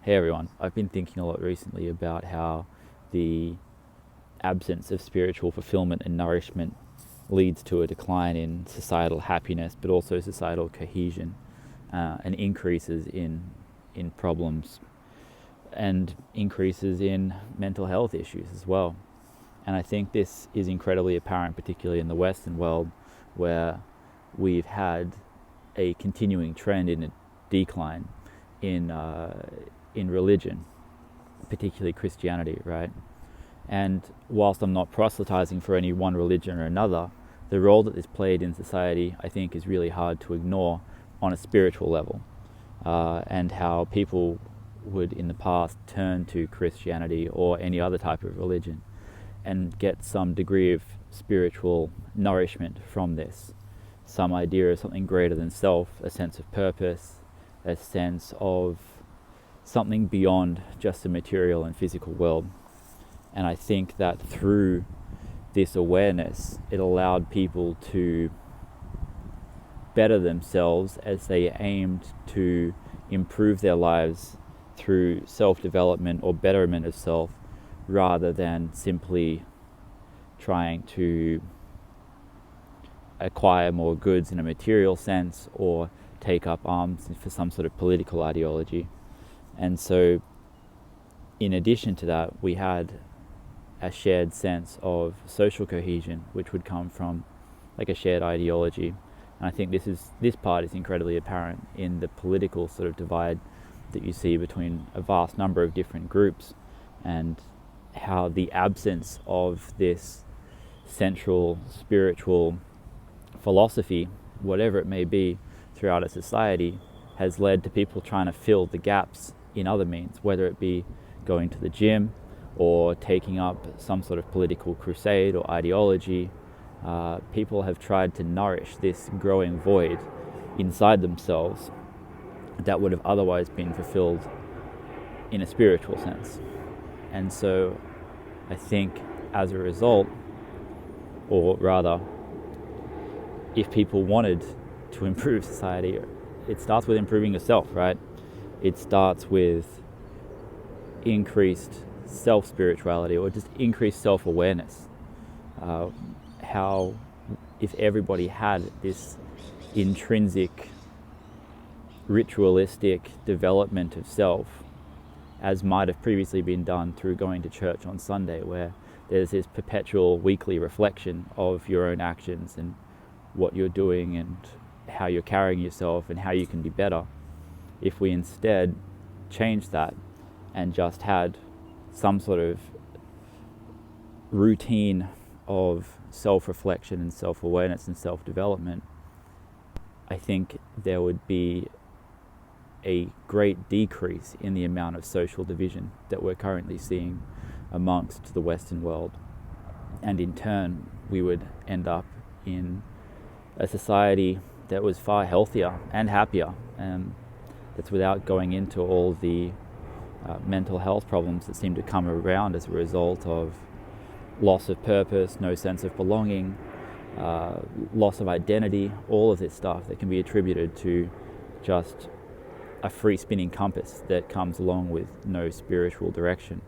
Hey everyone, I've been thinking a lot recently about how the absence of spiritual fulfillment and nourishment leads to a decline in societal happiness, but also societal cohesion, and increases in problems and increases in mental health issues as well. And I think this is incredibly apparent, particularly in the Western world, where we've had a continuing trend in a decline in religion, particularly Christianity, right? And whilst I'm not proselytizing for any one religion or another, the role that this played in society, I think, is really hard to ignore on a spiritual level, and how people would in the past turn to Christianity or any other type of religion and get some degree of spiritual nourishment from this, some idea of something greater than self, a sense of purpose, a sense of something beyond just the material and physical world. And I think that through this awareness, it allowed people to better themselves as they aimed to improve their lives through self-development or betterment of self, rather than simply trying to acquire more goods in a material sense or take up arms for some sort of political ideology. And so in addition to that, we had a shared sense of social cohesion, which would come from like a shared ideology. And I think this part is incredibly apparent in the political sort of divide that you see between a vast number of different groups, and how the absence of this central spiritual philosophy, whatever it may be, throughout a society has led to people trying to fill the gaps in other means, whether it be going to the gym or taking up some sort of political crusade or ideology. People have tried to nourish this growing void inside themselves that would have otherwise been fulfilled in a spiritual sense. And so I think as a result, or rather, if people wanted to improve society, it starts with improving yourself, right? It starts with increased self-spirituality, or just increased self-awareness. How if everybody had this intrinsic ritualistic development of self, as might have previously been done through going to church on Sunday, where there's this perpetual weekly reflection of your own actions and what you're doing and how you're carrying yourself and how you can be better. If we instead changed that and just had some sort of routine of self-reflection and self-awareness and self-development, I think there would be a great decrease in the amount of social division that we're currently seeing amongst the Western world. And in turn, we would end up in a society that was far healthier and happier, and that's without going into all the mental health problems that seem to come around as a result of loss of purpose, no sense of belonging, loss of identity, all of this stuff that can be attributed to just a free spinning compass that comes along with no spiritual direction.